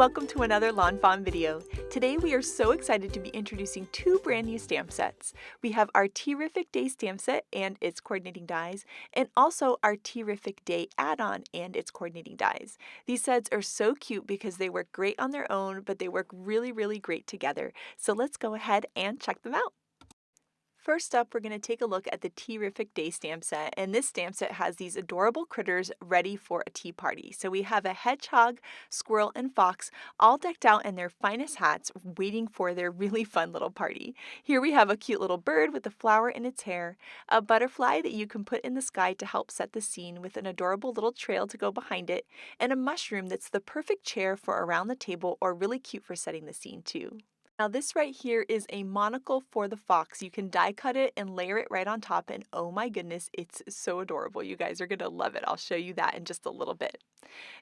welcome to another Lawn Fawn video. Today we are so excited to be introducing two brand new stamp sets. We have our Tea-rrific Day stamp set and its coordinating dies, and also our Tea-rrific Day add-on and its coordinating dies. These sets are so cute because they work great on their own, but they work really great together. So let's go ahead and check them out. First up, we're going to take a look at the Tea-rrific Day stamp set, and this stamp set has these adorable critters ready for a tea party. So we have a hedgehog, squirrel, and fox all decked out in their finest hats waiting for their really fun little party. Here we have a cute little bird with a flower in its hair, a butterfly that you can put in the sky to help set the scene with an adorable little trail to go behind it, and a mushroom that's the perfect chair for around the table or really cute for setting the scene too. Now this right here is a monocle for the fox. You can die cut it and layer it right on top, and oh my goodness, it's so adorable. You guys are going to love it. I'll show you that in just a little bit.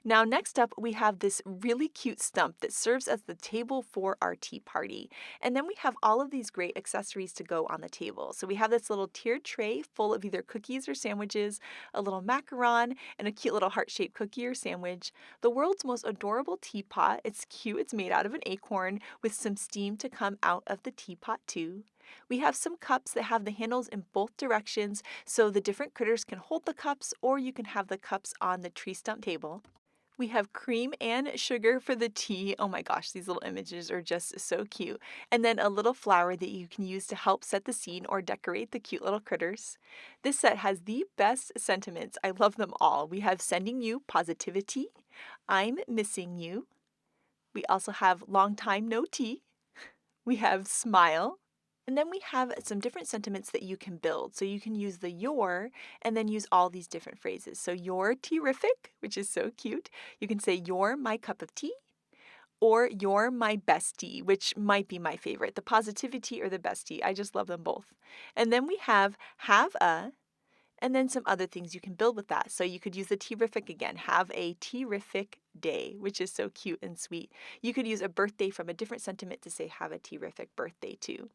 Now next up we have this really cute stump that serves as the table for our tea party. And then we have all of these great accessories to go on the table. So we have this little tiered tray full of either cookies or sandwiches, a little macaron, and a cute little heart-shaped cookie or sandwich. The world's most adorable teapot. It's cute. It's made out of an acorn with some steam to come out of the teapot too. We have some cups that have the handles in both directions so the different critters can hold the cups, or you can have the cups on the tree stump table. We have cream and sugar for the tea. Oh my gosh, these little images are just so cute. And then a little flower that you can use to help set the scene or decorate the cute little critters. This set has the best sentiments. I love them all. We have sending you positivity. I'm missing you. We also have long time no tea. We have smile. And then we have some different sentiments that you can build. So you can use the your and then use all these different phrases. So you're tea-rrific, which is so cute. You can say you're my cup of tea, or you're my bestie, which might be my favorite. The positivity or the bestie. I just love them both. And then we have a, and then some other things you can build with that. So you could use the Tea-rrific again. Have a Tea-rrific Day, which is so cute and sweet. You could use a birthday from a different sentiment to say have a Tea-rrific birthday too.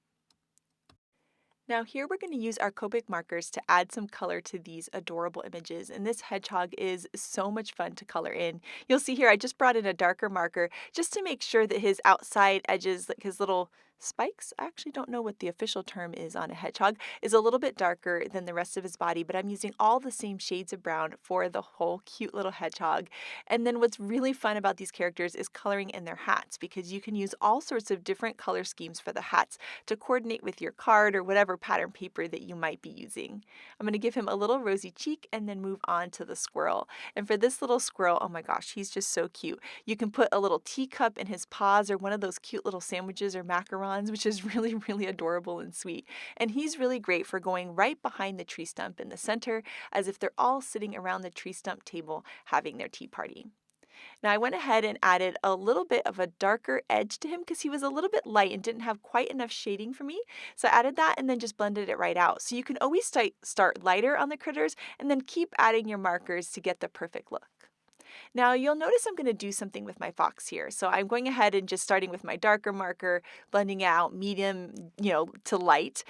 Now here we're going to use our Copic markers to add some color to these adorable images, and this hedgehog is so much fun to color in. You'll see here I just brought in a darker marker just to make sure that his outside edges, like his little spikes, I actually don't know what the official term is on a hedgehog, is a little bit darker than the rest of his body, but I'm using all the same shades of brown for the whole cute little hedgehog. And then what's really fun about these characters is coloring in their hats, because you can use all sorts of different color schemes for the hats to coordinate with your card or whatever pattern paper that you might be using. I'm going to give him a little rosy cheek and then move on to the squirrel. And for this little squirrel, oh my gosh, he's just so cute. You can put a little teacup in his paws or one of those cute little sandwiches or macarons, which is really adorable and sweet. And he's really great for going right behind the tree stump in the center, as if they're all sitting around the tree stump table having their tea party. Now I went ahead and added a little bit of a darker edge to him because he was a little bit light and didn't have quite enough shading for me. So I added that and then just blended it right out. So you can always start lighter on the critters and then keep adding your markers to get the perfect look. Now you'll notice I'm going to do something with my fox here. So I'm going ahead and just starting with my darker marker, blending out medium, to light.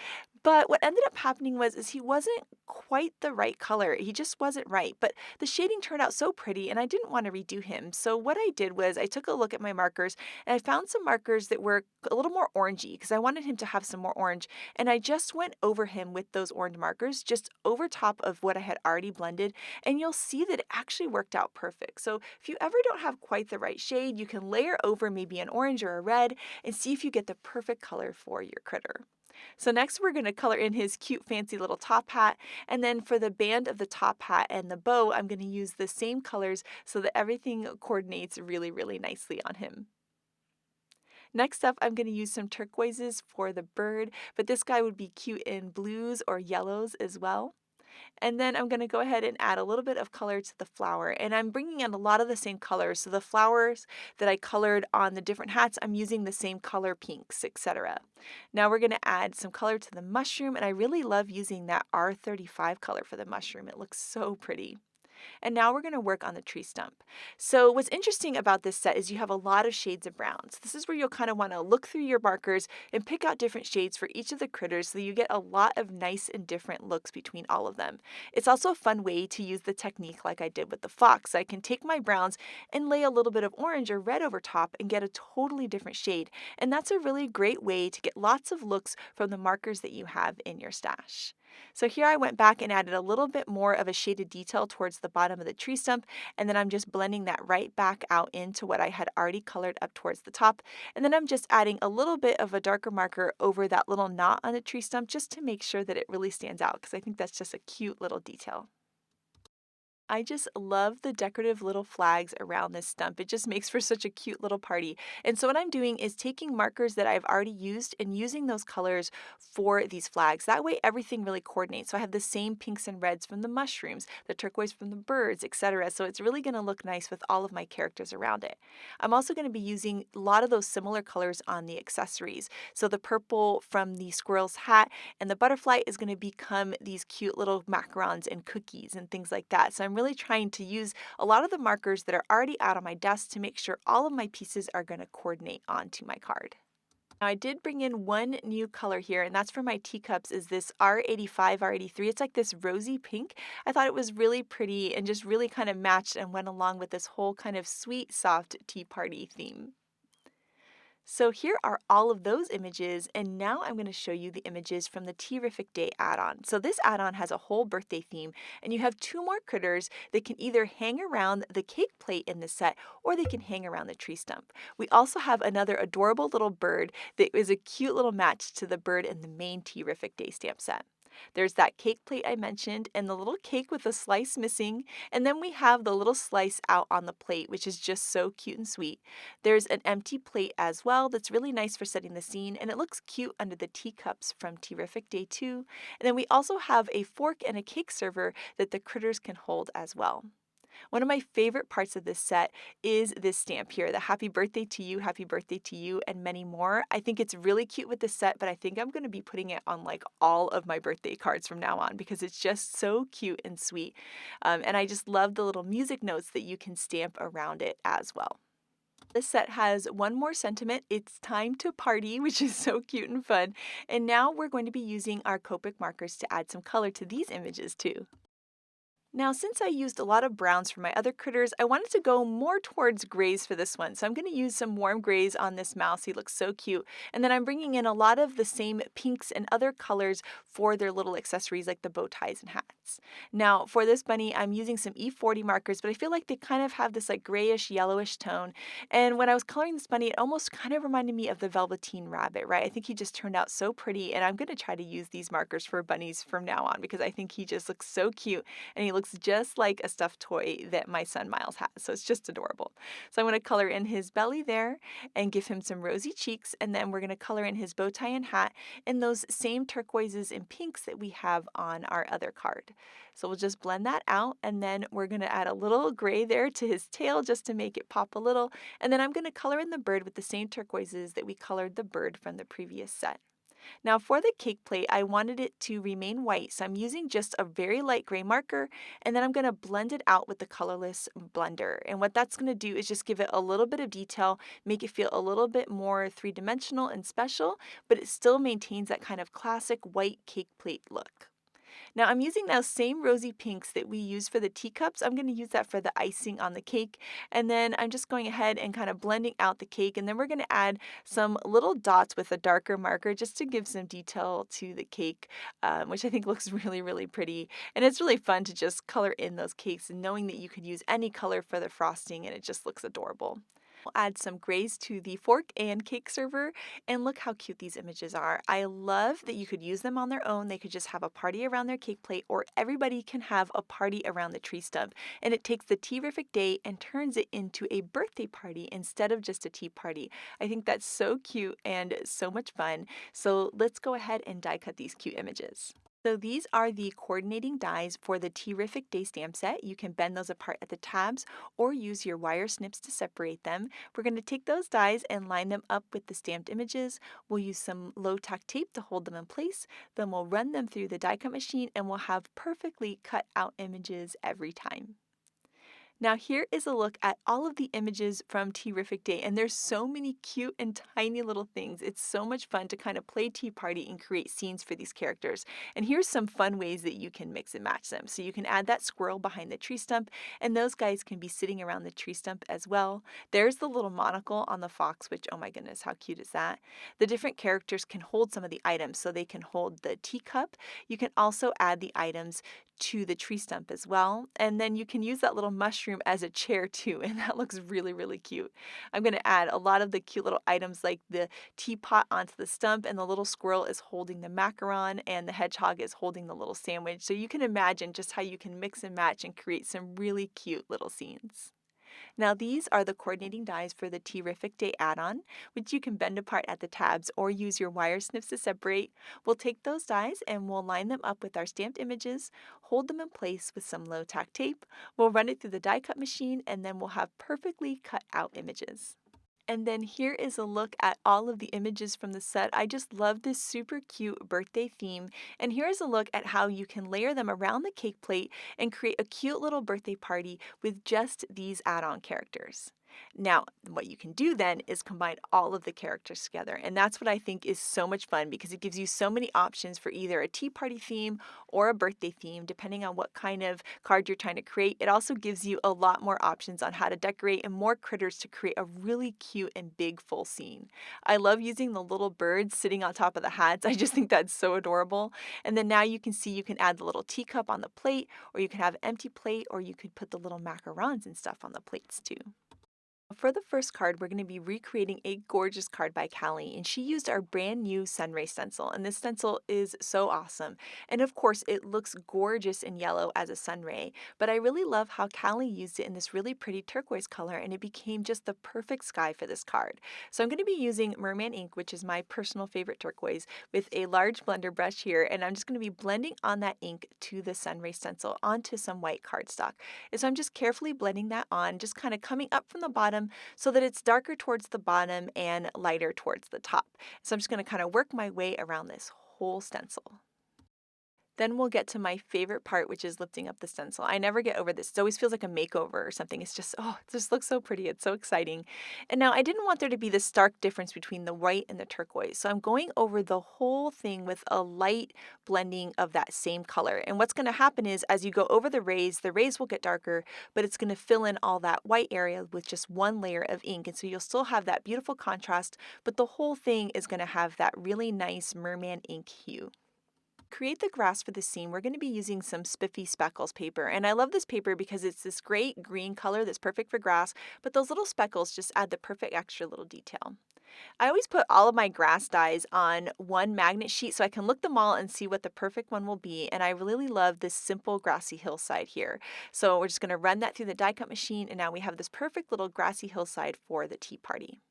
But what ended up happening is he wasn't quite the right color. He just wasn't right. But the shading turned out so pretty and I didn't want to redo him. So what I did was I took a look at my markers and I found some markers that were a little more orangey because I wanted him to have some more orange. And I just went over him with those orange markers just over top of what I had already blended. And you'll see that it actually worked out perfect. So if you ever don't have quite the right shade, you can layer over maybe an orange or a red and see if you get the perfect color for your critter. So next we're going to color in his cute fancy little top hat, and then for the band of the top hat and the bow I'm going to use the same colors so that everything coordinates really nicely on him. Next up I'm going to use some turquoises for the bird, but this guy would be cute in blues or yellows as well. And then I'm going to go ahead and add a little bit of color to the flower. And I'm bringing in a lot of the same colors. So the flowers that I colored on the different hats, I'm using the same color pinks, etc. Now we're going to add some color to the mushroom. And I really love using that R35 color for the mushroom. It looks so pretty. And now we're going to work on the tree stump. So what's interesting about this set is you have a lot of shades of browns. This is where you'll kind of want to look through your markers and pick out different shades for each of the critters so that you get a lot of nice and different looks between all of them. It's also a fun way to use the technique like I did with the fox. I can take my browns and lay a little bit of orange or red over top and get a totally different shade. And that's a really great way to get lots of looks from the markers that you have in your stash. So here I went back and added a little bit more of a shaded detail towards the bottom of the tree stump, and then I'm just blending that right back out into what I had already colored up towards the top. And then I'm just adding a little bit of a darker marker over that little knot on the tree stump just to make sure that it really stands out, because I think that's just a cute little detail. I just love the decorative little flags around this stump. It just makes for such a cute little party. And so what I'm doing is taking markers that I've already used and using those colors for these flags. That way everything really coordinates. So I have the same pinks and reds from the mushrooms, the turquoise from the birds, etc. So it's really going to look nice with all of my characters around it. I'm also going to be using a lot of those similar colors on the accessories. So the purple from the squirrel's hat and the butterfly is going to become these cute little macarons and cookies and things like that. So I'm really trying to use a lot of the markers that are already out on my desk to make sure all of my pieces are going to coordinate onto my card. Now I did bring in one new color here, and that's for my teacups, is this R85, R83. It's like this rosy pink. I thought it was really pretty and just really kind of matched and went along with this whole kind of sweet, soft tea party theme. So here are all of those images, and now I'm going to show you the images from the Tea-rrific Day add-on. So this add-on has a whole birthday theme, and you have two more critters that can either hang around the cake plate in this set, or they can hang around the tree stump. We also have another adorable little bird that is a cute little match to the bird in the main Tea-rrific Day stamp set. There's that cake plate I mentioned and the little cake with a slice missing, and then we have the little slice out on the plate, which is just so cute and sweet. There's an empty plate as well that's really nice for setting the scene, and it looks cute under the teacups from Tea-rrific Day 2. And then we also have a fork and a cake server that the critters can hold as well. One of my favorite parts of this set is this stamp here, the happy birthday to you, and many more. I think it's really cute with this set, but I think I'm going to be putting it on like all of my birthday cards from now on because it's just so cute and sweet. And I just love the little music notes that you can stamp around it as well. This set has one more sentiment. It's time to party, which is so cute and fun. And now we're going to be using our Copic markers to add some color to these images too. Now, since I used a lot of browns for my other critters, I wanted to go more towards grays for this one. So I'm going to use some warm grays on this mouse. He looks so cute. And then I'm bringing in a lot of the same pinks and other colors for their little accessories like the bow ties and hats. Now, for this bunny, I'm using some E40 markers, but I feel like they kind of have this like grayish, yellowish tone. And when I was coloring this bunny, it almost kind of reminded me of the Velveteen Rabbit, right? I think he just turned out so pretty, and I'm going to try to use these markers for bunnies from now on because I think he just looks so cute, and he looks just like a stuffed toy that my son Miles has. So it's just adorable. So I'm going to color in his belly there and give him some rosy cheeks, and then we're going to color in his bow tie and hat in those same turquoises and pinks that we have on our other card. So we'll just blend that out, and then we're going to add a little gray there to his tail just to make it pop a little, and then I'm going to color in the bird with the same turquoises that we colored the bird from the previous set. Now for the cake plate, I wanted it to remain white, so I'm using just a very light gray marker, and then I'm going to blend it out with the colorless blender. And what that's going to do is just give it a little bit of detail, make it feel a little bit more three-dimensional and special, but it still maintains that kind of classic white cake plate look. Now I'm using those same rosy pinks that we used for the teacups. I'm going to use that for the icing on the cake. And then I'm just going ahead and kind of blending out the cake. And then we're going to add some little dots with a darker marker just to give some detail to the cake, which I think looks really, really pretty. And it's really fun to just color in those cakes and knowing that you could use any color for the frosting and it just looks adorable. We'll add some grays to the fork and cake server, and look how cute these images are. I love that you could use them on their own. They could just have a party around their cake plate, or everybody can have a party around the tree stump. And it takes the Tea-rrific Day and turns it into a birthday party instead of just a tea party. I think that's so cute and so much fun. So let's go ahead and die cut these cute images. So these are the coordinating dies for the Tea-rrific Day stamp set. You can bend those apart at the tabs or use your wire snips to separate them. We're going to take those dies and line them up with the stamped images. We'll use some low-tack tape to hold them in place. Then we'll run them through the die cut machine and we'll have perfectly cut out images every time. Now here is a look at all of the images from Tea-rrific Day, and there's so many cute and tiny little things. It's so much fun to kind of play tea party and create scenes for these characters. And here's some fun ways that you can mix and match them. So you can add that squirrel behind the tree stump, and those guys can be sitting around the tree stump as well. There's the little monocle on the fox, which, oh my goodness, how cute is that? The different characters can hold some of the items, so they can hold the teacup. You can also add the items to the tree stump as well. And then you can use that little mushroom as a chair too, and that looks really, really cute. I'm going to add a lot of the cute little items like the teapot onto the stump, and the little squirrel is holding the macaron, and the hedgehog is holding the little sandwich. So you can imagine just how you can mix and match and create some really cute little scenes. Now these are the coordinating dies for the Tea-rrific Day add-on, which you can bend apart at the tabs or use your wire snips to separate. We'll take those dies and we'll line them up with our stamped images, hold them in place with some low-tack tape. We'll run it through the die cut machine, and then we'll have perfectly cut out images. And then here is a look at all of the images from the set. I just love this super cute birthday theme. And here is a look at how you can layer them around the cake plate and create a cute little birthday party with just these add-on characters. Now, what you can do then is combine all of the characters together. And that's what I think is so much fun, because it gives you so many options for either a tea party theme or a birthday theme, depending on what kind of card you're trying to create. It also gives you a lot more options on how to decorate and more critters to create a really cute and big full scene. I love using the little birds sitting on top of the hats. I just think that's so adorable. And then now you can see you can add the little teacup on the plate, or you can have an empty plate, or you could put the little macarons and stuff on the plates too. For the first card, we're going to be recreating a gorgeous card by Callie, and she used our brand new sunray stencil, and this stencil is so awesome. And of course, it looks gorgeous in yellow as a sunray, but I really love how Callie used it in this really pretty turquoise color, and it became just the perfect sky for this card. So I'm going to be using merman ink, which is my personal favorite turquoise, with a large blender brush here, and I'm just going to be blending on that ink to the sunray stencil onto some white cardstock. And so I'm just carefully blending that on, just kind of coming up from the bottom so that it's darker towards the bottom and lighter towards the top. So I'm just going to kind of work my way around this whole stencil. Then we'll get to my favorite part, which is lifting up the stencil. I never get over this. It always feels like a makeover or something. It's just, oh, it just looks so pretty. It's so exciting. And now I didn't want there to be this stark difference between the white and the turquoise. So I'm going over the whole thing with a light blending of that same color. And what's going to happen is as you go over the rays will get darker, but it's going to fill in all that white area with just one layer of ink. And so you'll still have that beautiful contrast, but the whole thing is going to have that really nice merman ink hue. Create the grass for the scene, we're going to be using some spiffy speckles paper. And I love this paper because it's this great green color that's perfect for grass, but those little speckles just add the perfect extra little detail. I always put all of my grass dies on one magnet sheet so I can look them all and see what the perfect one will be. And I really love this simple grassy hillside here. So we're just going to run that through the die cut machine, and now we have this perfect little grassy hillside for the tea party.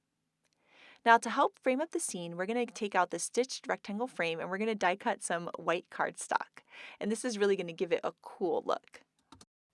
Now to help frame up the scene, we're going to take out the stitched rectangle frame and we're going to die cut some white cardstock. And this is really going to give it a cool look.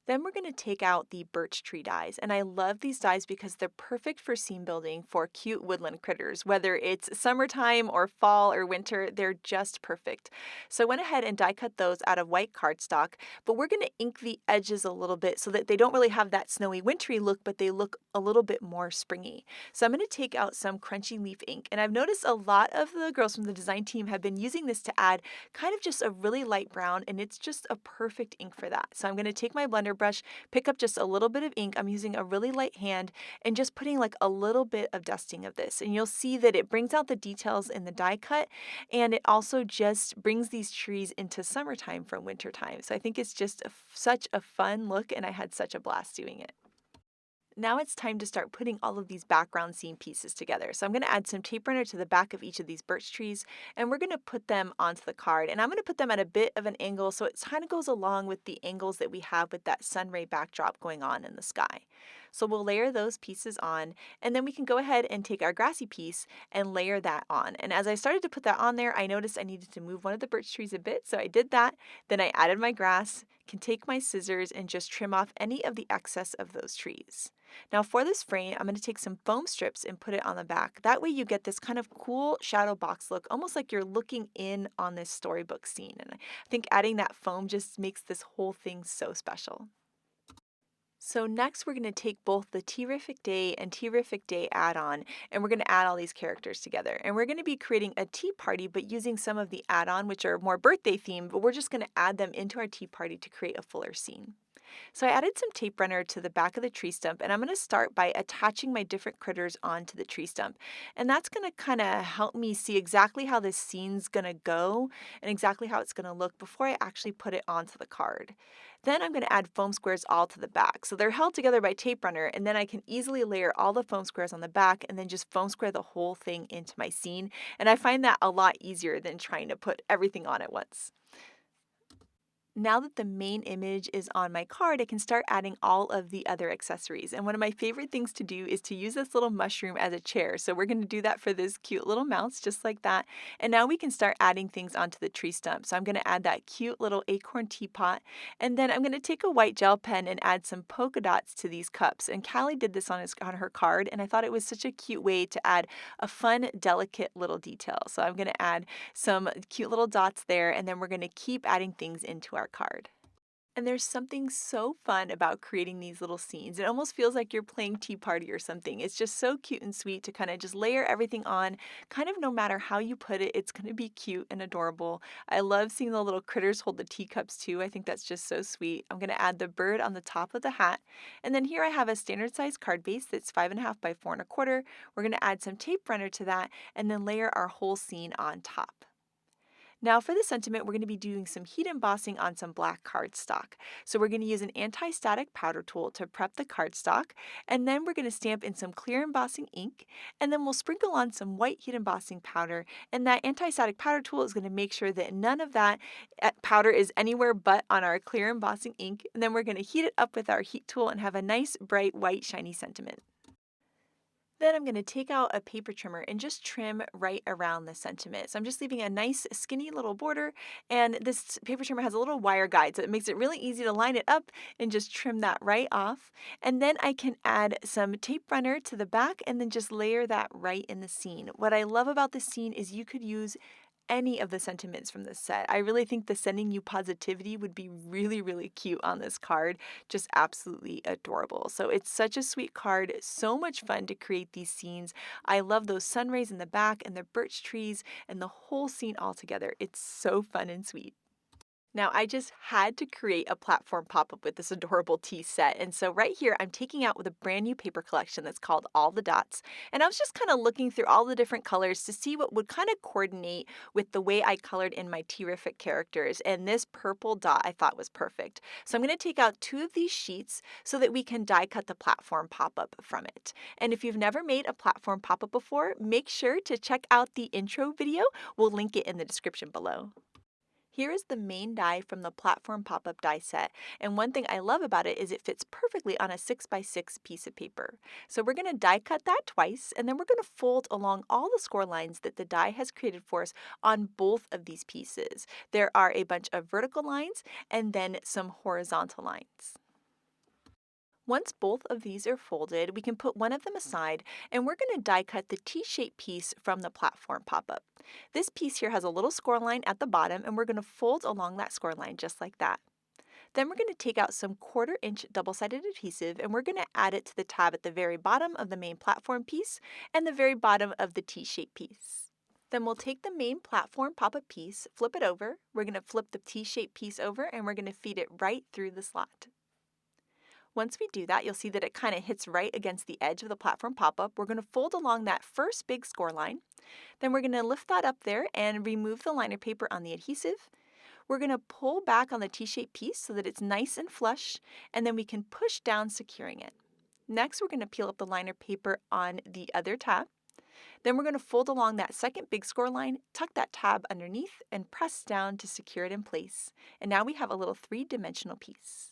Then we're going to take out the birch tree dies, and I love these dies because they're perfect for scene building for cute woodland critters. Whether it's summertime or fall or winter, they're just perfect. So I went ahead and die cut those out of white cardstock, but we're going to ink the edges a little bit so that they don't really have that snowy wintry look, but they look a little bit more springy. So I'm going to take out some crunchy leaf ink, and I've noticed a lot of the girls from the design team have been using this to add kind of just a really light brown, and it's just a perfect ink for that. So I'm going to take my blender brush, pick up just a little bit of ink. I'm using a really light hand and just putting like a little bit of dusting of this. And you'll see that it brings out the details in the die cut, and it also just brings these trees into summertime from wintertime. So I think it's just such a fun look, and I had such a blast doing it. Now it's time to start putting all of these background scene pieces together. So I'm going to add some tape runner to the back of each of these birch trees, and we're going to put them onto the card. And I'm going to put them at a bit of an angle so it kind of goes along with the angles that we have with that sunray backdrop going on in the sky. So we'll layer those pieces on, and then we can go ahead and take our grassy piece and layer that on. And as I started to put that on there, I noticed I needed to move one of the birch trees a bit, so I did that. Then I added my grass, can take my scissors and just trim off any of the excess of those trees. Now for this frame, I'm going to take some foam strips and put it on the back. That way you get this kind of cool shadow box look, almost like you're looking in on this storybook scene. And I think adding that foam just makes this whole thing so special. So next we're going to take both the Tea-rrific Day and Tea-rrific Day add-on, and we're going to add all these characters together. And we're going to be creating a tea party, but using some of the add-on, which are more birthday themed, but we're just going to add them into our tea party to create a fuller scene. So I added some tape runner to the back of the tree stump, and I'm going to start by attaching my different critters onto the tree stump. And that's going to kind of help me see exactly how this scene's going to go and exactly how it's going to look before I actually put it onto the card. Then I'm going to add foam squares all to the back. So they're held together by tape runner, and then I can easily layer all the foam squares on the back and then just foam square the whole thing into my scene. And I find that a lot easier than trying to put everything on at once. Now that the main image is on my card, I can start adding all of the other accessories. And one of my favorite things to do is to use this little mushroom as a chair. So we're going to do that for this cute little mouse, just like that. And now we can start adding things onto the tree stump. So I'm going to add that cute little acorn teapot. And then I'm going to take a white gel pen and add some polka dots to these cups. And Callie did this on her card, and I thought it was such a cute way to add a fun, delicate little detail. So I'm going to add some cute little dots there, and then we're going to keep adding things into our card. And there's something so fun about creating these little scenes. It almost feels like you're playing tea party or something. It's just so cute and sweet to kind of just layer everything on, kind of no matter how you put it, it's going to be cute and adorable. I love seeing the little critters hold the teacups too. I think that's just so sweet. I'm going to add the bird on the top of the hat. And then here I have a standard size card base that's 5.5 by 4.25. We're going to add some tape runner to that and then layer our whole scene on top. Now for the sentiment, we're going to be doing some heat embossing on some black cardstock. So we're going to use an anti-static powder tool to prep the cardstock, and then we're going to stamp in some clear embossing ink, and then we'll sprinkle on some white heat embossing powder, and that anti-static powder tool is going to make sure that none of that powder is anywhere but on our clear embossing ink, and then we're going to heat it up with our heat tool and have a nice bright white shiny sentiment. Then I'm going to take out a paper trimmer and just trim right around the sentiment. So I'm just leaving a nice skinny little border, and this paper trimmer has a little wire guide, so it makes it really easy to line it up and just trim that right off. And then I can add some tape runner to the back and then just layer that right in the scene. What I love about this scene is you could use any of the sentiments from this set. I really think the sending you positivity would be really, really cute on this card. Just absolutely adorable. So it's such a sweet card. So much fun to create these scenes. I love those sun rays in the back and the birch trees and the whole scene all together. It's so fun and sweet. Now, I just had to create a platform pop-up with this adorable tea set. And so right here, I'm taking out with a brand new paper collection that's called All the Dots. And I was just kind of looking through all the different colors to see what would kind of coordinate with the way I colored in my Tea-rrific characters. And this purple dot I thought was perfect. So I'm going to take out 2 of these sheets so that we can die cut the platform pop-up from it. And if you've never made a platform pop-up before, make sure to check out the intro video. We'll link it in the description below. Here is the main die from the platform pop-up die set, and one thing I love about it is it fits perfectly on a 6x6 piece of paper. So we're going to die cut that twice, and then we're going to fold along all the score lines that the die has created for us on both of these pieces. There are a bunch of vertical lines and then some horizontal lines. Once both of these are folded, we can put one of them aside, and we're going to die cut the T-shaped piece from the platform pop-up. This piece here has a little score line at the bottom, and we're going to fold along that score line just like that. Then we're going to take out some 1/4-inch double-sided adhesive, and we're going to add it to the tab at the very bottom of the main platform piece and the very bottom of the T-shaped piece. Then we'll take the main platform pop-up piece, flip it over, we're going to flip the T-shaped piece over, and we're going to feed it right through the slot. Once we do that, you'll see that it kind of hits right against the edge of the platform pop-up. We're going to fold along that first big score line. Then we're going to lift that up there and remove the liner paper on the adhesive. We're going to pull back on the T-shaped piece so that it's nice and flush, and then we can push down, securing it. Next, we're going to peel up the liner paper on the other tab. Then we're going to fold along that second big score line, tuck that tab underneath, and press down to secure it in place. And now we have a little 3-dimensional piece.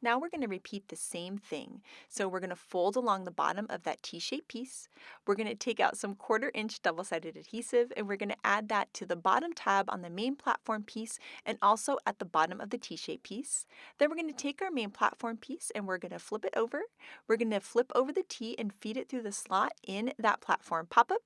Now we're going to repeat the same thing. So we're going to fold along the bottom of that T-shaped piece. We're going to take out some 1/4-inch double-sided adhesive, and we're going to add that to the bottom tab on the main platform piece and also at the bottom of the T-shaped piece. Then we're going to take our main platform piece and we're going to flip it over. We're going to flip over the T and feed it through the slot in that platform pop-up.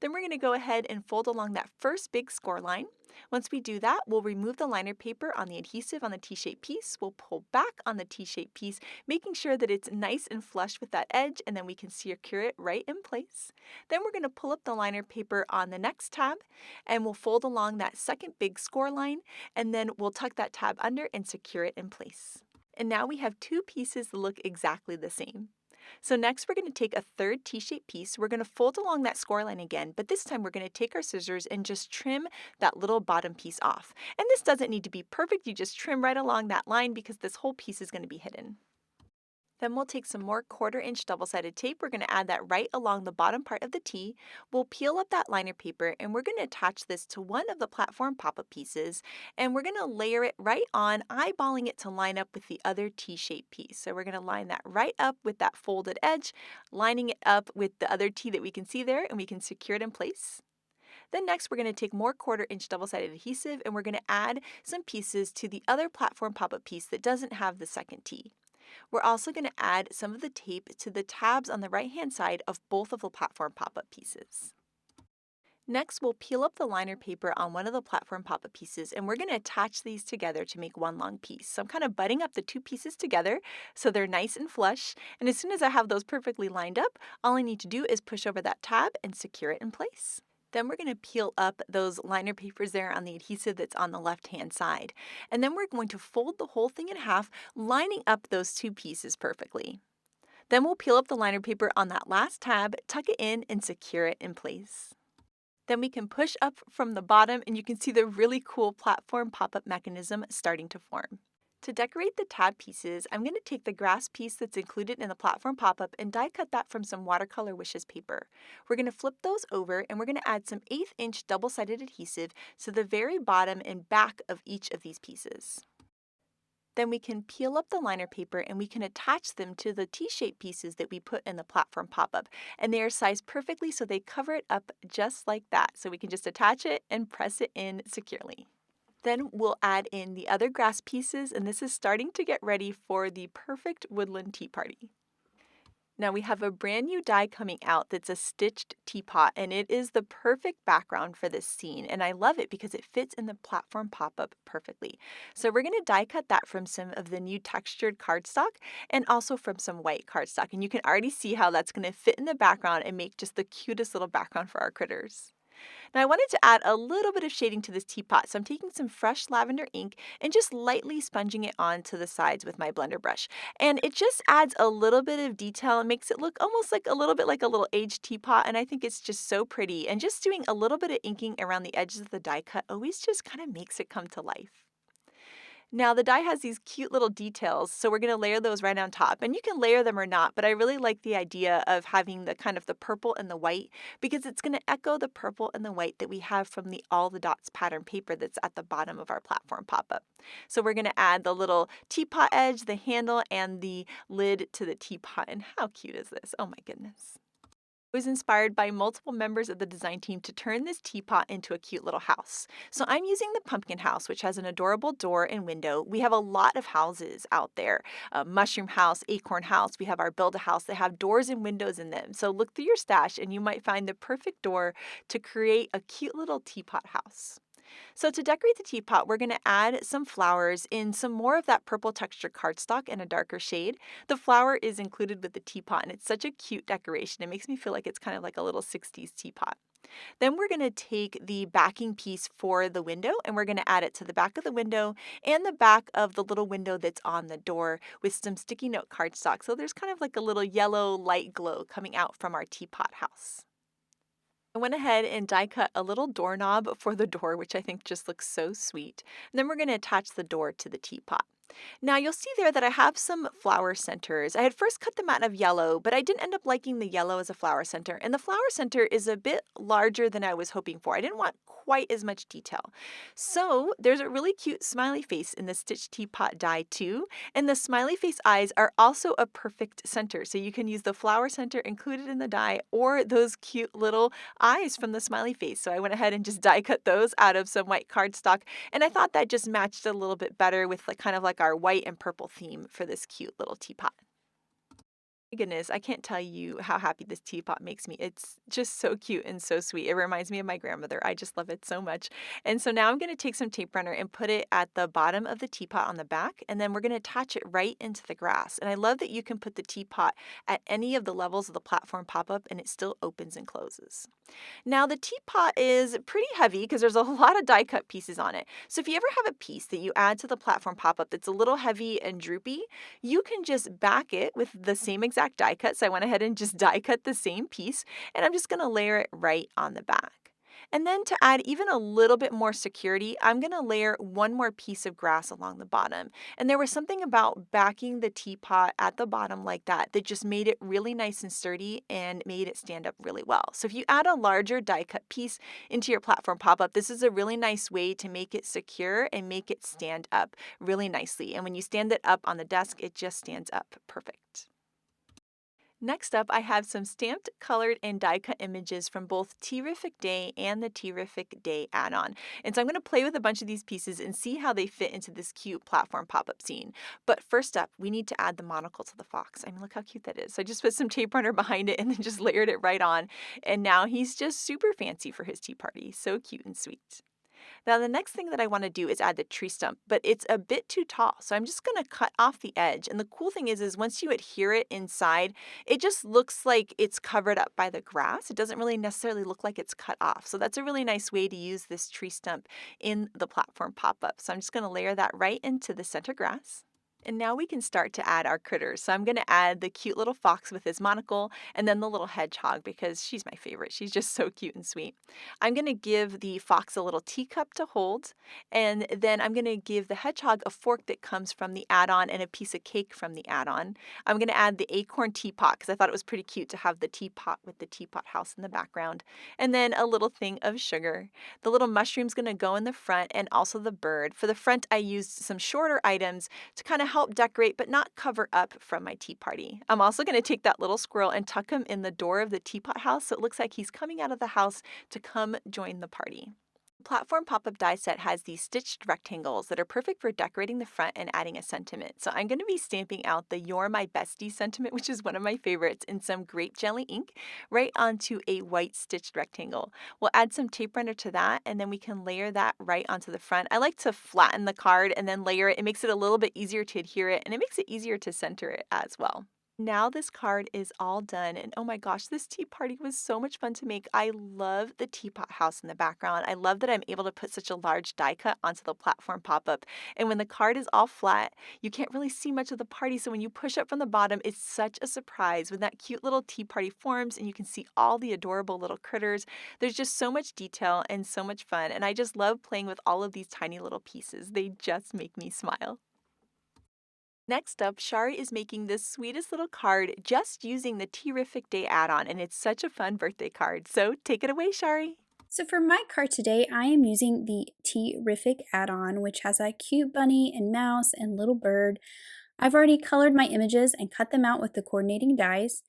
Then we're going to go ahead and fold along that first big score line. Once we do that, we'll remove the liner paper on the adhesive on the T-shaped piece. We'll pull back on the T-shaped piece, making sure that it's nice and flush with that edge, and then we can secure it right in place. Then we're going to pull up the liner paper on the next tab, and we'll fold along that second big score line, and then we'll tuck that tab under and secure it in place. And now we have two pieces that look exactly the same. So next we're going to take a third T-shaped piece. We're going to fold along that score line again, but this time we're going to take our scissors and just trim that little bottom piece off. And this doesn't need to be perfect, you just trim right along that line because this whole piece is going to be hidden. Then we'll take some more 1/4-inch double-sided tape. We're going to add that right along the bottom part of the T. We'll peel up that liner paper and we're going to attach this to one of the platform pop-up pieces, and we're going to layer it right on, eyeballing it to line up with the other T-shaped piece. So we're going to line that right up with that folded edge, lining it up with the other T that we can see there, and we can secure it in place. Then next we're going to take more 1/4-inch double-sided adhesive and we're going to add some pieces to the other platform pop-up piece that doesn't have the second T. We're also going to add some of the tape to the tabs on the right-hand side of both of the platform pop-up pieces. Next, we'll peel up the liner paper on one of the platform pop-up pieces, and we're going to attach these together to make one long piece. So I'm kind of butting up the two pieces together so they're nice and flush, and as soon as I have those perfectly lined up, all I need to do is push over that tab and secure it in place. Then we're going to peel up those liner papers there on the adhesive that's on the left-hand side. And then we're going to fold the whole thing in half, lining up those two pieces perfectly. Then we'll peel up the liner paper on that last tab, tuck it in, and secure it in place. Then we can push up from the bottom and you can see the really cool platform pop-up mechanism starting to form. To decorate the tab pieces, I'm going to take the grass piece that's included in the platform pop-up and die cut that from some Watercolor Wishes paper. We're going to flip those over and we're going to add some 1/8-inch double-sided adhesive to the very bottom and back of each of these pieces. Then we can peel up the liner paper and we can attach them to the T-shaped pieces that we put in the platform pop-up. And they are sized perfectly so they cover it up just like that. So we can just attach it and press it in securely. Then we'll add in the other grass pieces, and this is starting to get ready for the perfect woodland tea party. Now we have a brand new die coming out that's a stitched teapot, and it is the perfect background for this scene, and I love it because it fits in the platform pop-up perfectly. So we're going to die cut that from some of the new textured cardstock and also from some white cardstock, and you can already see how that's going to fit in the background and make just the cutest little background for our critters. Now I wanted to add a little bit of shading to this teapot, so I'm taking some fresh lavender ink and just lightly sponging it onto the sides with my blender brush. And it just adds a little bit of detail and makes it look almost like a little bit like a little aged teapot, and I think it's just so pretty. And just doing a little bit of inking around the edges of the die cut always just kind of makes it come to life. Now the die has these cute little details, so we're going to layer those right on top. And you can layer them or not, but I really like the idea of having the kind of the purple and the white because it's going to echo the purple and the white that we have from the All the Dots pattern paper that's at the bottom of our platform pop-up. So we're going to add the little teapot edge, the handle, and the lid to the teapot. And how cute is this? Oh my goodness. I was inspired by multiple members of the design team to turn this teapot into a cute little house. So I'm using the pumpkin house, which has an adorable door and window. We have a lot of houses out there. Mushroom house, acorn house. We have our Build-A-House that have doors and windows in them. So look through your stash and you might find the perfect door to create a cute little teapot house. So to decorate the teapot, we're going to add some flowers in some more of that purple texture cardstock in a darker shade. The flower is included with the teapot, and it's such a cute decoration. It makes me feel like it's kind of like a little 60s teapot. Then we're going to take the backing piece for the window, and we're going to add it to the back of the window and the back of the little window that's on the door with some sticky note cardstock. So there's kind of like a little yellow light glow coming out from our teapot house. I went ahead and die cut a little doorknob for the door, which I think just looks so sweet. And then we're going to attach the door to the teapot. Now you'll see there that I have some flower centers. I had first cut them out of yellow, but I didn't end up liking the yellow as a flower center. And the flower center is a bit larger than I was hoping for. I didn't want quite as much detail. So there's a really cute smiley face in the stitched teapot die too. And the smiley face eyes are also a perfect center. So you can use the flower center included in the die or those cute little eyes from the smiley face. So I went ahead and just die cut those out of some white cardstock. And I thought that just matched a little bit better with kind of like our white and purple theme for this cute little teapot. My goodness, I can't tell you how happy this teapot makes me. It's just so cute and so sweet. It reminds me of my grandmother. I just love it so much. And so now I'm going to take some tape runner and put it at the bottom of the teapot on the back, and then we're going to attach it right into the grass. And I love that you can put the teapot at any of the levels of the platform pop-up and it still opens and closes. Now the teapot is pretty heavy because there's a lot of die cut pieces on it. So if you ever have a piece that you add to the platform pop-up that's a little heavy and droopy, you can just back it with the same exact die cut. So I went ahead and just die cut the same piece, and I'm just going to layer it right on the back. And then to add even a little bit more security, I'm going to layer one more piece of grass along the bottom. And there was something about backing the teapot at the bottom like that that just made it really nice and sturdy and made it stand up really well. So if you add a larger die cut piece into your platform pop-up, this is a really nice way to make it secure and make it stand up really nicely. And when you stand it up on the desk, it just stands up perfect. Next up, I have some stamped, colored, and die cut images from both Tea-rrific Day and the Tea-rrific Day add-on. And so I'm going to play with a bunch of these pieces and see how they fit into this cute platform pop-up scene. But first up, we need to add the monocle to the fox. I mean, look how cute that is. So I just put some tape runner behind it and then just layered it right on. And now he's just super fancy for his tea party. So cute and sweet. Now the next thing that I want to do is add the tree stump, but it's a bit too tall. So I'm just going to cut off the edge. And the cool thing is once you adhere it inside, it just looks like it's covered up by the grass. It doesn't really necessarily look like it's cut off. So that's a really nice way to use this tree stump in the platform pop-up. So I'm just going to layer that right into the center grass. And now we can start to add our critters. So I'm going to add the cute little fox with his monocle and then the little hedgehog because she's my favorite. She's just so cute and sweet. I'm going to give the fox a little teacup to hold, and then I'm going to give the hedgehog a fork that comes from the add-on and a piece of cake from the add-on. I'm going to add the acorn teapot because I thought it was pretty cute to have the teapot with the teapot house in the background, and then a little thing of sugar. The little mushroom's going to go in the front and also the bird. For the front, I used some shorter items to kind of help decorate but not cover up from my tea party. I'm also going to take that little squirrel and tuck him in the door of the teapot house so it looks like he's coming out of the house to come join the party. Platform pop-up die set has these stitched rectangles that are perfect for decorating the front and adding a sentiment. So I'm going to be stamping out the "You're My Bestie" sentiment, which is one of my favorites, in some grape jelly ink right onto a white stitched rectangle. We'll add some tape runner to that, and then we can layer that right onto the front. I like to flatten the card and then layer it. It makes it a little bit easier to adhere it, and it makes it easier to center it as well. Now this card is all done, and oh my gosh, this tea party was so much fun to make. I love the teapot house in the background. I love that I'm able to put such a large die cut onto the platform pop-up. And when the card is all flat, you can't really see much of the party, so when you push up from the bottom, it's such a surprise when that cute little tea party forms and you can see all the adorable little critters. There's just so much detail and so much fun, and I just love playing with all of these tiny little pieces. They just make me smile. Next up, Shari is making this sweetest little card just using the Tea-rrific Day add-on, and it's such a fun birthday card. So take it away, Shari. So for my card today, I am using the Tea-rrific add-on, which has a cute bunny and mouse and little bird. I've already colored my images and cut them out with the coordinating dies.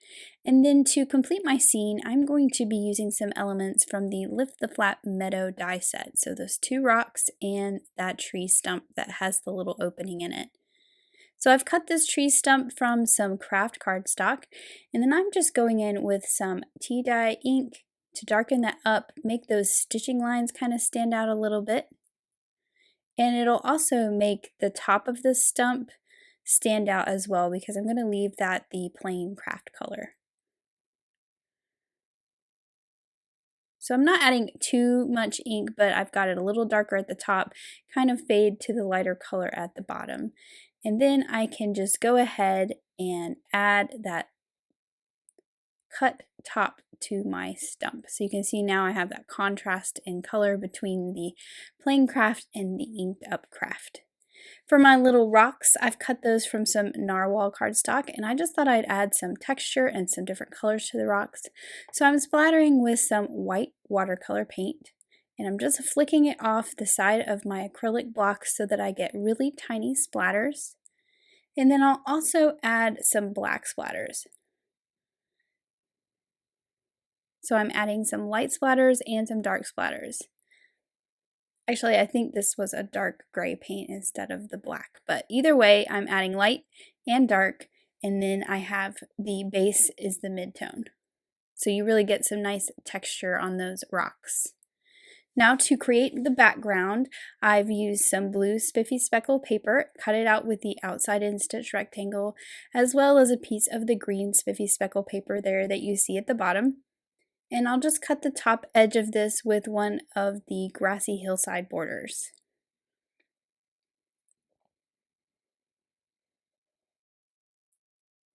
And then to complete my scene, I'm going to be using some elements from the Lift the Flat Meadow die set. So those two rocks and that tree stump that has the little opening in it. So I've cut this tree stump from some kraft cardstock, and then I'm just going in with some tea dye ink to darken that up, make those stitching lines kind of stand out a little bit. And it'll also make the top of the stump stand out as well because I'm going to leave that the plain kraft color. So I'm not adding too much ink, but I've got it a little darker at the top, kind of fade to the lighter color at the bottom. And then I can just go ahead and add that cut top to my stump. So you can see now I have that contrast in color between the plain kraft and the inked up kraft. For my little rocks, I've cut those from some narwhal cardstock, and I just thought I'd add some texture and some different colors to the rocks. So I'm splattering with some white watercolor paint, and I'm just flicking it off the side of my acrylic block so that I get really tiny splatters. And then I'll also add some black splatters. So I'm adding some light splatters and some dark splatters. Actually, I think this was a dark gray paint instead of the black, but either way, I'm adding light and dark, and then I have the base is the mid-tone. So you really get some nice texture on those rocks. Now to create the background, I've used some blue spiffy speckle paper, cut it out with the outside in stitch rectangle, as well as a piece of the green spiffy speckle paper there that you see at the bottom. And I'll just cut the top edge of this with one of the grassy hillside borders.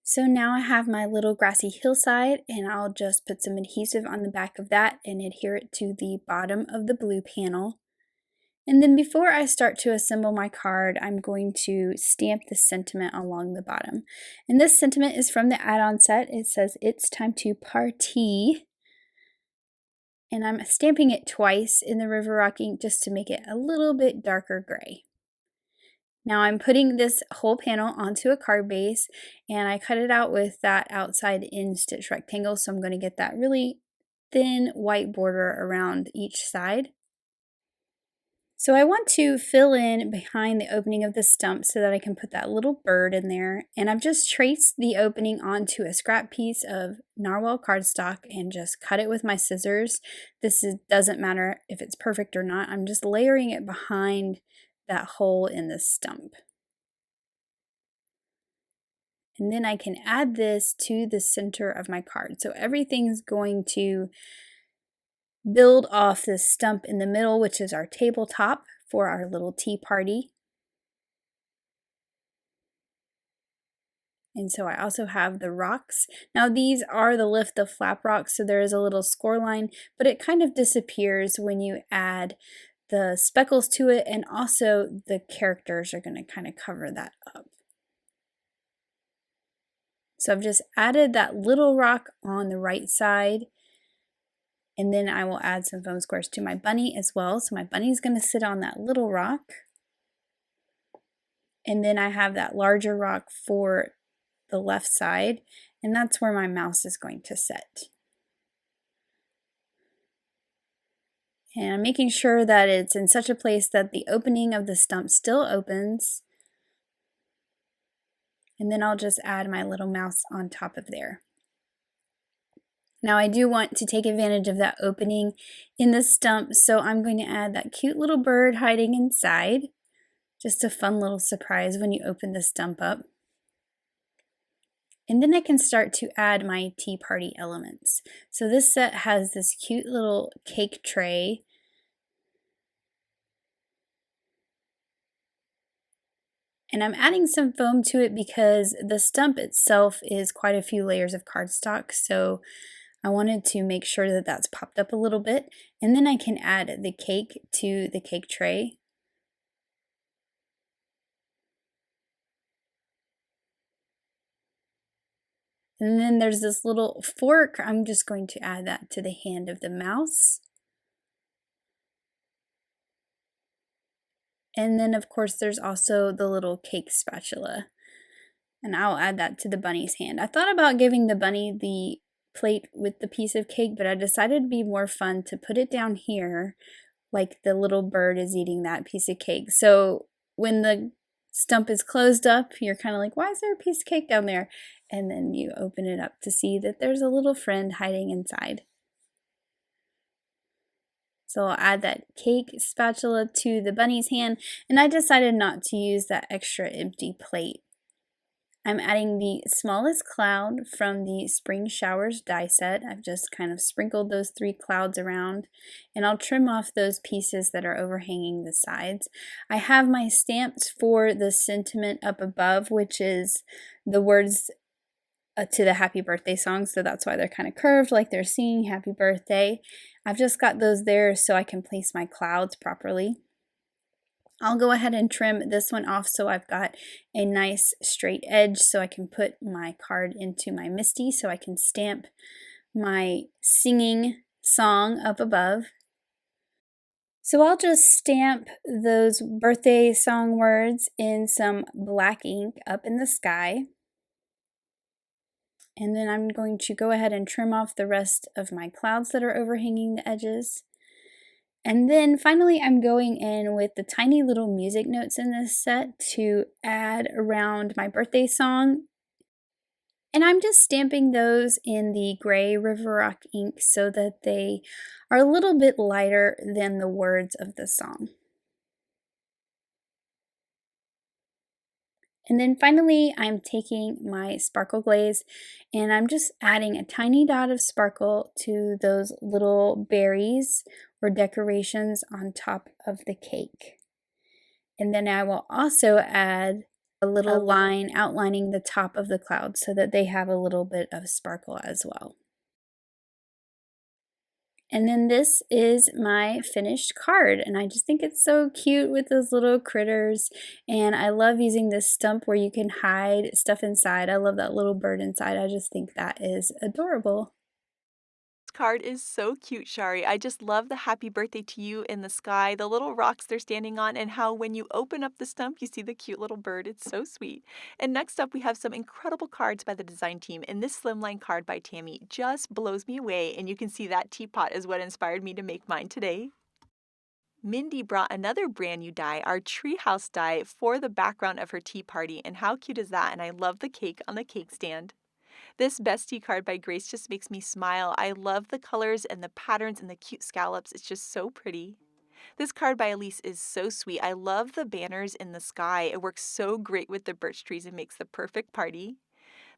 So now I have my little grassy hillside, and I'll just put some adhesive on the back of that and adhere it to the bottom of the blue panel. And then before I start to assemble my card, I'm going to stamp the sentiment along the bottom. And this sentiment is from the add-on set. It says, "It's time to party." And I'm stamping it twice in the River Rock ink just to make it a little bit darker gray. Now I'm putting this whole panel onto a card base, and I cut it out with that outside in stitch rectangle, so I'm going to get that really thin white border around each side. So I want to fill in behind the opening of the stump so that I can put that little bird in there, and I've just traced the opening onto a scrap piece of narwhal cardstock and just cut it with my scissors. Doesn't matter if it's perfect or not, I'm just layering it behind that hole in the stump. And then I can add this to the center of my card. So everything's going to build off this stump in the middle, which is our tabletop for our little tea party. And so I also have the rocks. Now these are the lift the flap rocks, so there is a little score line, but it kind of disappears when you add the speckles to it, and also the characters are going to kind of cover that up. So I've just added that little rock on the right side, and then I will add some foam squares to my bunny as well. So my bunny is going to sit on that little rock, and then I have that larger rock for the left side, and that's where my mouse is going to sit. And I'm making sure that it's in such a place that the opening of the stump still opens. And then I'll just add my little mouse on top of there. Now I do want to take advantage of that opening in the stump, so I'm going to add that cute little bird hiding inside. Just a fun little surprise when you open the stump up. And then I can start to add my tea party elements. So this set has this cute little cake tray. And I'm adding some foam to it because the stump itself is quite a few layers of cardstock. So I wanted to make sure that that's popped up a little bit. And then I can add the cake to the cake tray. And then there's this little fork. I'm just going to add that to the hand of the mouse. And then of course there's also the little cake spatula. And I'll add that to the bunny's hand. I thought about giving the bunny the plate with the piece of cake, but I decided it'd be more fun to put it down here like the little bird is eating that piece of cake. So when the stump is closed up, you're kind of like, why is there a piece of cake down there? And then you open it up to see that there's a little friend hiding inside. So I'll add that cake spatula to the bunny's hand, and I decided not to use that extra empty plate. I'm adding the smallest cloud from the Spring Showers die set. I've just kind of sprinkled those 3 clouds around, and I'll trim off those pieces that are overhanging the sides. I have my stamps for the sentiment up above, which is the words to the happy birthday song, so that's why they're kind of curved like they're singing happy birthday. I've just got those there so I can place my clouds properly. I'll go ahead and trim this one off so I've got a nice straight edge so I can put my card into my Misty so I can stamp my singing song up above. So I'll just stamp those birthday song words in some black ink up in the sky. And then I'm going to go ahead and trim off the rest of my clouds that are overhanging the edges. And then finally I'm going in with the tiny little music notes in this set to add around my birthday song. And I'm just stamping those in the gray River Rock ink so that they are a little bit lighter than the words of the song. And then finally, I'm taking my sparkle glaze and I'm just adding a tiny dot of sparkle to those little berries or decorations on top of the cake. And then I will also add a little line outlining the top of the cloud so that they have a little bit of sparkle as well. And then this is my finished card, and I just think it's so cute with those little critters, and I love using this stump where you can hide stuff inside. I love that little bird inside. I just think that is adorable. Card is so cute, Shari. I just love the happy birthday to you in the sky, the little rocks they're standing on, and how when you open up the stump, you see the cute little bird. It's so sweet. And next up, we have some incredible cards by the design team, and this slimline card by Tammy just blows me away, and you can see that teapot is what inspired me to make mine today. Mindy brought another brand new die, our treehouse die, for the background of her tea party, and how cute is that? And I love the cake on the cake stand. This bestie card by Grace just makes me smile. I love the colors and the patterns and the cute scallops. It's just so pretty. This card by Elise is so sweet. I love the banners in the sky. It works so great with the birch trees and makes the perfect party.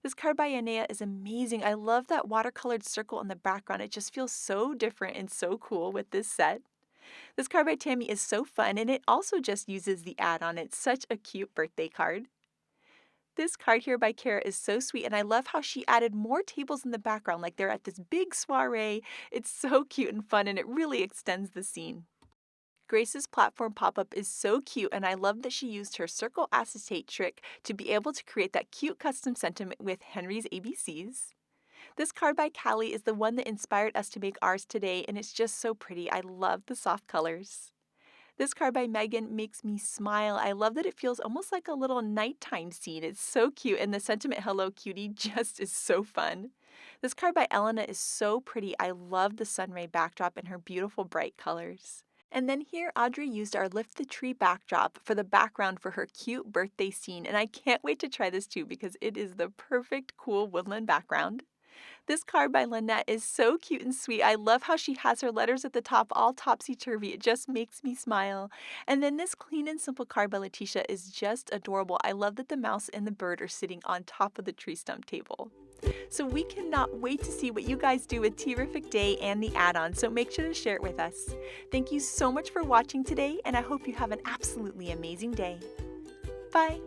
This card by Anea is amazing. I love that watercolored circle in the background. It just feels so different and so cool with this set. This card by Tammy is so fun, and it also just uses the add-on. It's such a cute birthday card. This card here by Kara is so sweet, and I love how she added more tables in the background, like they're at this big soiree. It's so cute and fun, and it really extends the scene. Grace's platform pop-up is so cute, and I love that she used her circle acetate trick to be able to create that cute custom sentiment with Henry's ABCs. This card by Callie is the one that inspired us to make ours today, and it's just so pretty. I love the soft colors. This card by Megan makes me smile. I love that it feels almost like a little nighttime scene. It's so cute, and the sentiment Hello Cutie just is so fun. This card by Elena is so pretty. I love the sunray backdrop and her beautiful bright colors. And then here Audrey used our Lift the Tree backdrop for the background for her cute birthday scene, and I can't wait to try this too because it is the perfect cool woodland background. This card by Lynette is so cute and sweet. I love how she has her letters at the top all topsy-turvy. It just makes me smile. And then this clean and simple card by Letitia is just adorable. I love that the mouse and the bird are sitting on top of the tree stump table. So we cannot wait to see what you guys do with Tea-rrific Day and the add-on, so make sure to share it with us. Thank you so much for watching today, and I hope you have an absolutely amazing day. Bye!